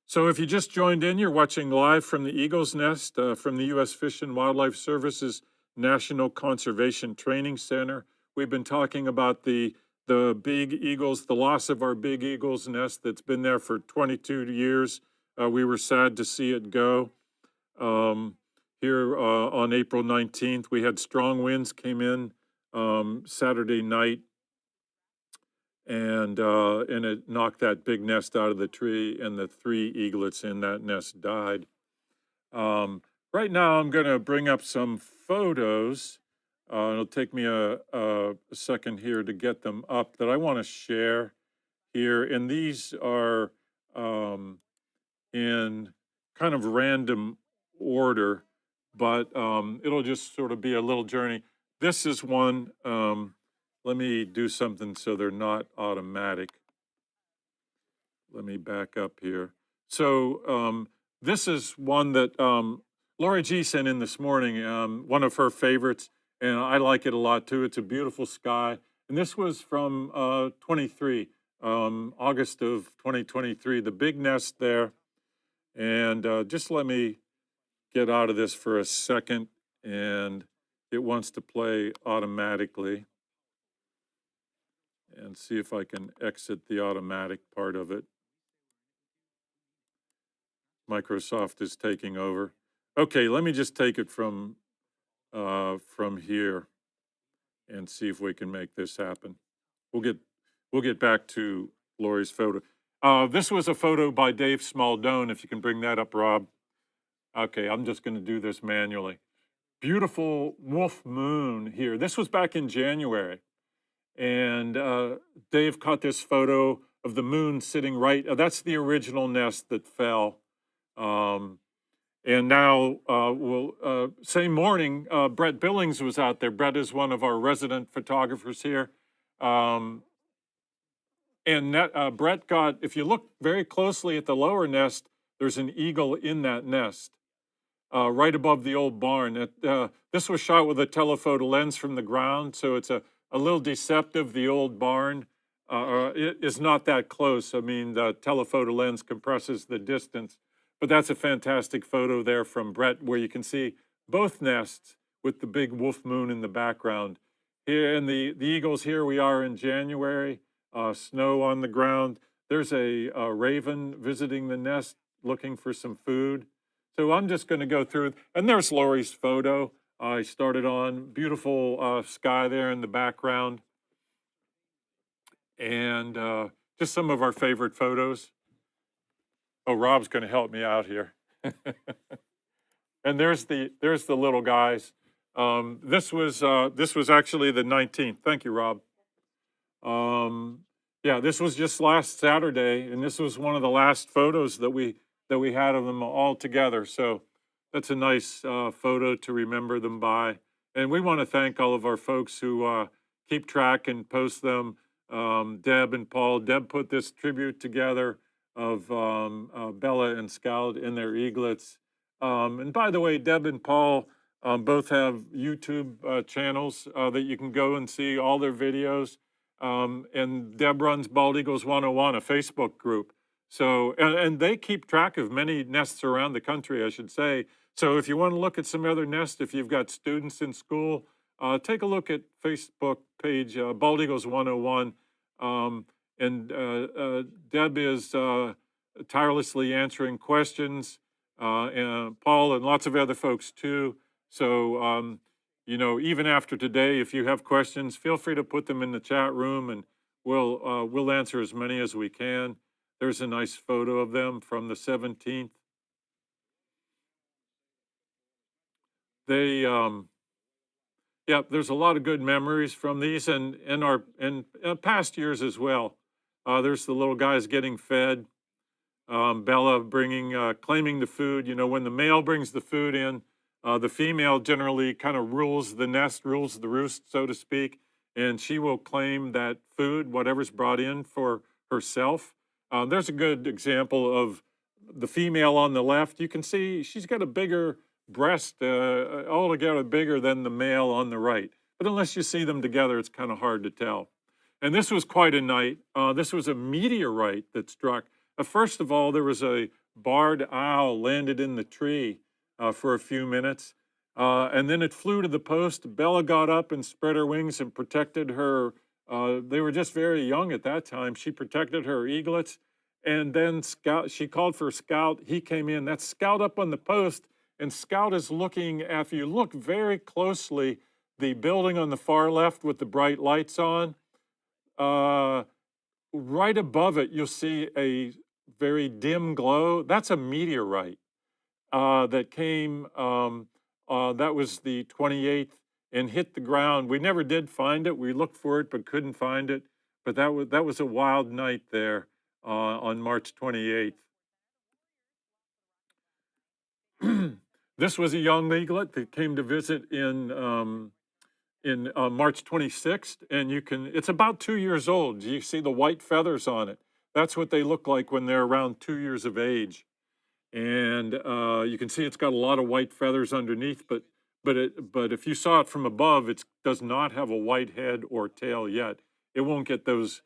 So if you just joined in, you're watching live from the Eagle's Nest from the U.S. Fish and Wildlife Service's National Conservation Training Center. We've been talking about the big eagles, the loss of our big eagle's nest that's been there for 22 years. We were sad to see it go. Here on April 19th, we had strong winds came in Saturday night, and it knocked that big nest out of the tree, and the 3 eaglets in that nest died. Right now, I'm going to bring up some photos. It'll take me a second here to get them up that I want to share here, and these are in kind of random order, but it'll just sort of be a little journey. This is one. Let me do something so they're not automatic. Let me back up here. So this is one that Lori G sent in this morning, one of her favorites, and I like it a lot too. It's a beautiful sky. And this was from 23, August of 2023, the big nest there. And just let me get out of this for a second, and it wants to play automatically. And see if I can exit the automatic part of it. Microsoft is taking over. Okay, let me just take it from here and see if we can make this happen. We'll get back to Lori's photo. This was a photo by Dave Smaldone, if you can bring that up, Rob. Okay, I'm just going to do this manually. Beautiful wolf moon here. This was back in January. And Dave caught this photo of the moon sitting right, that's the original nest that fell. And now, same morning, Brett Billings was out there. Brett is one of our resident photographers here. And Brett got, if you look very closely at the lower nest, there's an eagle in that nest, right above the old barn. This was shot with a telephoto lens from the ground, so it's a little deceptive. The old barn it is not that close. I mean, the telephoto lens compresses the distance, but that's a fantastic photo there from Brett, where you can see both nests with the big wolf moon in the background. Here in the eagles, here we are in January, snow on the ground. There's a raven visiting the nest looking for some food. So I'm just going to go through, and there's Lori's photo. I started on beautiful sky there in the background, and just some of our favorite photos. Oh, Rob's going to help me out here. And there's the little guys. This was actually the 19th. Thank you, Rob. Yeah, this was just last Saturday, and this was one of the last photos that we had of them all together. So that's a nice photo to remember them by. And we want to thank all of our folks who keep track and post them. Deb and Paul. Deb put this tribute together of Bella and Scout and their eaglets. And by the way, Deb and Paul both have YouTube channels that you can go and see all their videos. And Deb runs Bald Eagles 101, a Facebook group. So, and they keep track of many nests around the country, I should say. So if you want to look at some other nests, if you've got students in school, take a look at Facebook page, Bald Eagles 101. Deb is tirelessly answering questions, and Paul and lots of other folks too. So, you know, even after today, if you have questions, feel free to put them in the chat room, and we'll answer as many as we can. There's a nice photo of them from the 17th. They, yeah, there's a lot of good memories from these, and past years as well. There's the little guys getting fed. Bella claiming the food. You know, when the male brings the food in, the female generally kind of rules the nest, rules the roost, so to speak, and she will claim that food, whatever's brought in, for herself. There's a good example of the female on the left. You can see she's got a bigger breast, altogether bigger than the male on the right. But unless you see them together, it's kind of hard to tell. And this was quite a night. This was a meteorite that struck. First of all, there was a barred owl landed in the tree for a few minutes. And then it flew to the post. Bella got up and spread her wings and protected her. They were just very young at that time. She protected her eaglets. And then Scout, she called for Scout. He came in. That's Scout up on the post. And Scout is looking, if you look very closely, the building on the far left with the bright lights on, right above it, you'll see a very dim glow. That's a meteorite that came, that was the 28th, and hit the ground. We never did find it. We looked for it but couldn't find it. But that was a wild night there on March 28th. This was a young eaglet that came to visit in March 26th, and it's about 2 years old. You see the white feathers on it. That's what they look like when they're around 2 years of age. And you can see it's got a lot of white feathers underneath, but if you saw it from above, it does not have a white head or tail yet. It won't get those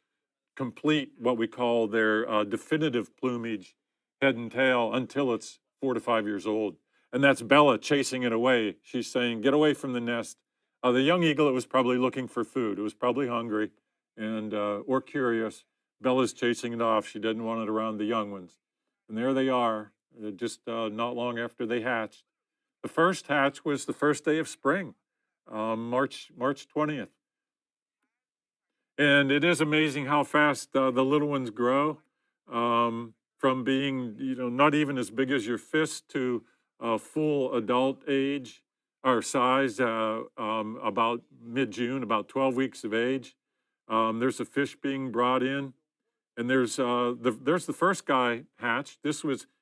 complete, what we call their definitive plumage, head and tail, until it's 4 to 5 years old. And that's Bella chasing it away. She's saying, get away from the nest. The young eaglet was probably looking for food. It was probably hungry and or curious. Bella's chasing it off. She didn't want it around the young ones. And there they are, just not long after they hatched. The first hatch was the first day of spring, March 20th. And it is amazing how fast the little ones grow, from being, not even as big as your fist to full adult age or size, about mid-June, about 12 weeks of age. There's a fish being brought in, and there's the first guy hatched.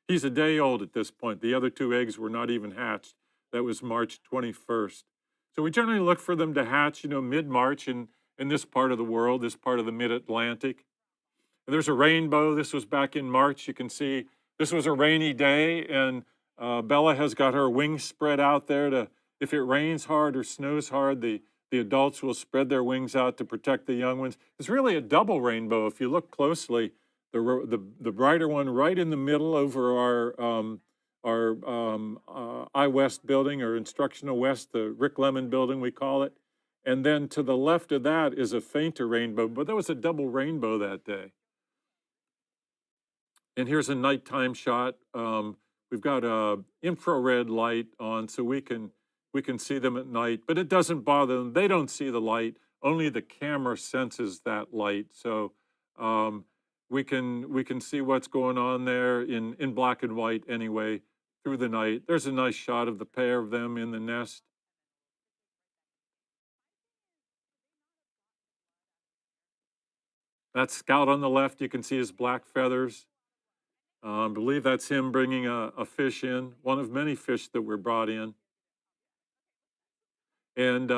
He's a day old at this point. The other 2 eggs were not even hatched. That was March 21st. So we generally look for them to hatch, mid-March in this part of the world, this part of the mid-Atlantic. There's a rainbow. This was back in March. You can see this was a rainy day, and Bella has got her wings spread out there if it rains hard or snows hard, the adults will spread their wings out to protect the young ones. It's really a double rainbow. If you look closely, the brighter one right in the middle over our I-West building, or Instructional West, the Rick Lemon building, we call it. And then to the left of that is a fainter rainbow, but there was a double rainbow that day. And here's a nighttime shot. We've got a infrared light on, so we can see them at night, but it doesn't bother them. They don't see the light. Only the camera senses that light. So we can see what's going on there in black and white anyway through the night. There's a nice shot of the pair of them in the nest. That's Scout on the left. You can see his black feathers. I believe that's him bringing a fish in, one of many fish that were brought in. And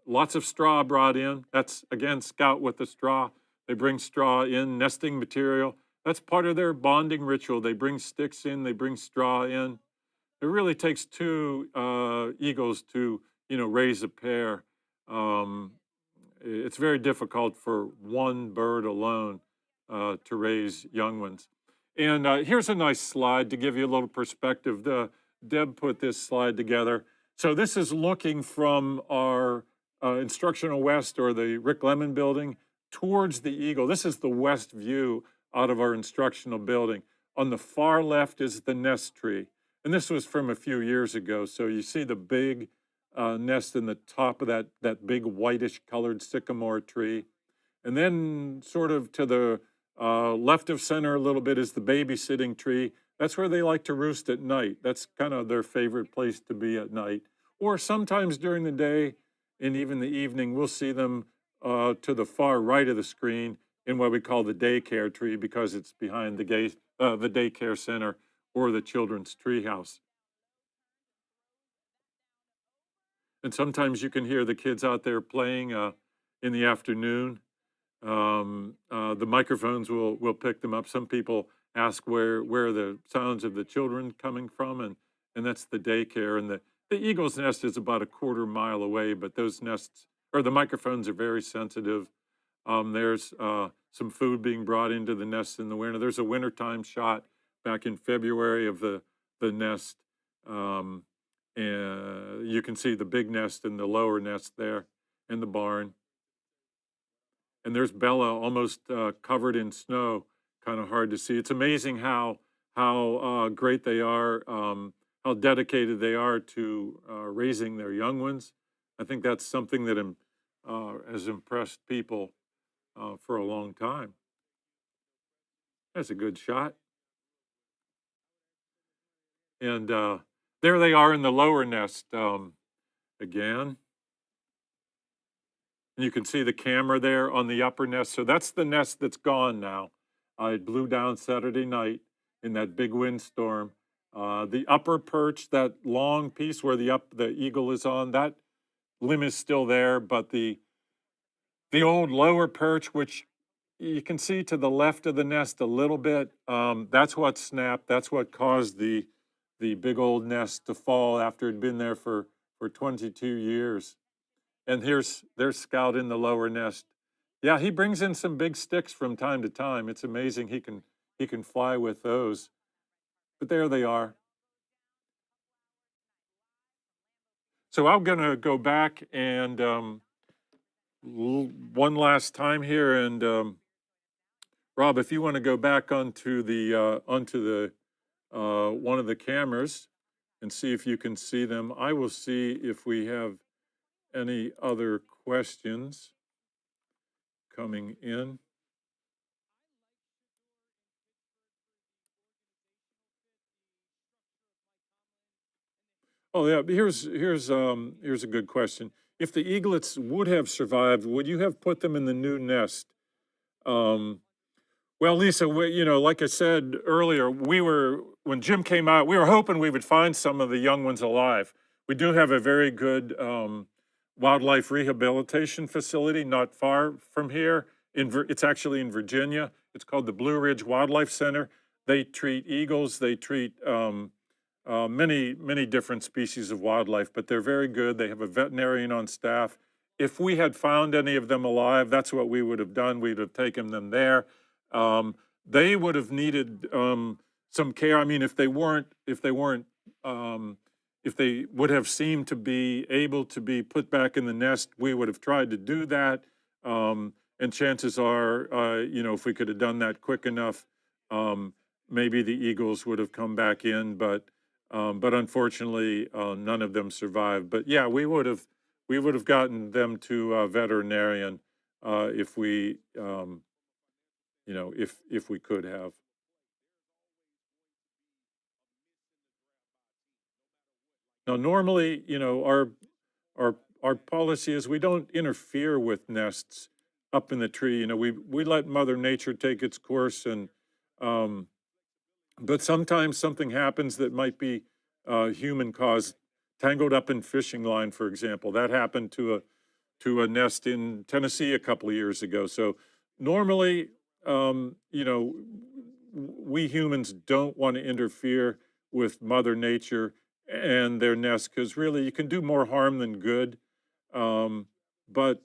lots of straw brought in. That's, again, Scout with the straw. They bring straw in, nesting material. That's part of their bonding ritual. They bring sticks in, they bring straw in. It really takes 2 eagles to, raise a pair. It's very difficult for one bird alone to raise young ones. And here's a nice slide to give you a little perspective. Deb put this slide together. So this is looking from our Instructional West, or the Rick Lemon building, towards the eagle. This is the west view out of our instructional building. On the far left is the nest tree. And this was from a few years ago. So you see the big nest in the top of that big whitish colored sycamore tree. And then sort of to the left of center a little bit is the babysitting tree. That's where they like to roost at night. That's kind of their favorite place to be at night. Or sometimes during the day and even the evening, we'll see them to the far right of the screen in what we call the daycare tree, because it's behind the daycare center or the children's treehouse. And sometimes you can hear the kids out there playing in the afternoon. The microphones will pick them up. Some people ask where the sounds of the children coming from, and that's the daycare. And the eagle's nest is about a quarter mile away, but those nests, or the microphones, are very sensitive. There's some food being brought into the nest in the winter. There's a wintertime shot back in February of the nest. And you can see the big nest and the lower nest there in the barn. And there's Bella almost covered in snow, kind of hard to see. It's amazing how great they are, how dedicated they are to raising their young ones. I think that's something that has impressed people for a long time. That's a good shot. And there they are in the lower nest again. And you can see the camera there on the upper nest. So that's the nest that's gone now. It blew down Saturday night in that big windstorm. The upper perch, that long piece where the eagle is on, that limb is still there, but the old lower perch, which you can see to the left of the nest a little bit, that's what snapped. That's what caused the big old nest to fall after it'd been there for 22 years. And there's Scout in the lower nest. Yeah, he brings in some big sticks from time to time. It's amazing he can fly with those. But there they are. So I'm gonna go back and one last time here, and Rob, if you want to go back onto the one of the cameras and see if you can see them. I will see if we have any other questions coming in. Oh yeah, here's a good question. If the eaglets would have survived, would you have put them in the new nest? Well, Lisa, like I said earlier, when Jim came out, we were hoping we would find some of the young ones alive. We do have a very good wildlife rehabilitation facility not far from here. It's actually in Virginia. It's called the Blue Ridge Wildlife Center. They treat eagles. They treat many different species of wildlife, but they're very good. They have a veterinarian on staff. If we had found any of them alive, that's what we would have done. We'd have taken them there. They would have needed some care. I mean, if they would have seemed to be able to be put back in the nest, we would have tried to do that. And chances are, if we could have done that quick enough, maybe the eagles would have come back in. But unfortunately, none of them survived. But yeah, we would have gotten them to a veterinarian if we. If we could have. Now, normally, our policy is we don't interfere with nests up in the tree. We let Mother Nature take its course, and but sometimes something happens that might be human caused. Tangled up in fishing line, for example, that happened to a nest in Tennessee a couple of years ago. So normally, we humans don't want to interfere with Mother Nature and their nests, because really you can do more harm than good. But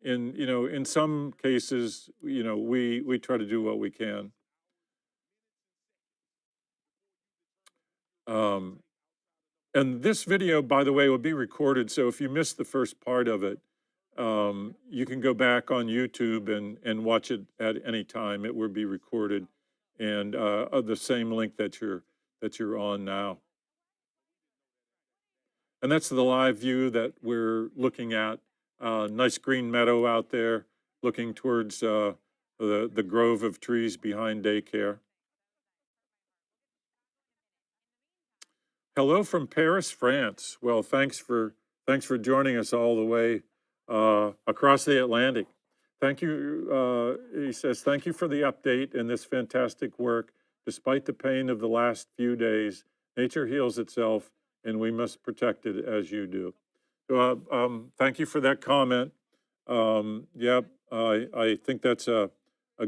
in some cases, we try to do what we can. And this video, by the way, will be recorded. So if you missed the first part of it, you can go back on YouTube and watch it at any time. It will be recorded, and the same link that you're on now. And that's the live view that we're looking at. Nice green meadow out there, looking towards the grove of trees behind daycare. Hello from Paris, France. Well, thanks for joining us all the way across the Atlantic. Thank you, he says, thank you for the update and this fantastic work. Despite the pain of the last few days, nature heals itself and we must protect it as you do. So thank you for that comment. I think that's a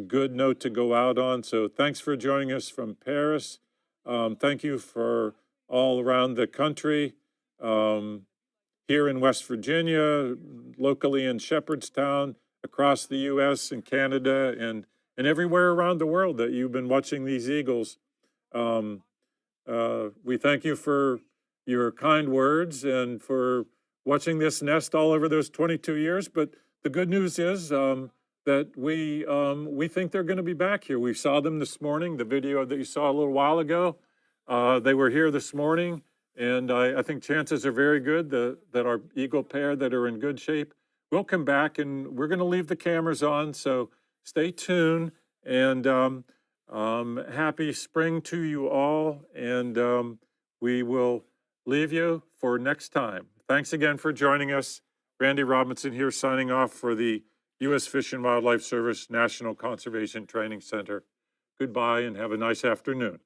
good note to go out on. So thanks for joining us from Paris. Thank you for all around the country, here in West Virginia, locally in Shepherdstown, across the U.S. and Canada, and everywhere around the world that you've been watching these eagles. We thank you for your kind words and for watching this nest all over those 22 years. But the good news is that we think they're going to be back here. We saw them this morning, the video that you saw a little while ago. They were here this morning, and I think chances are very good that our eagle pair that are in good shape will come back, and we're going to leave the cameras on, so stay tuned, and happy spring to you all, and we will leave you for next time. Thanks again for joining us. Randy Robinson here signing off for the U.S. Fish and Wildlife Service National Conservation Training Center. Goodbye and have a nice afternoon.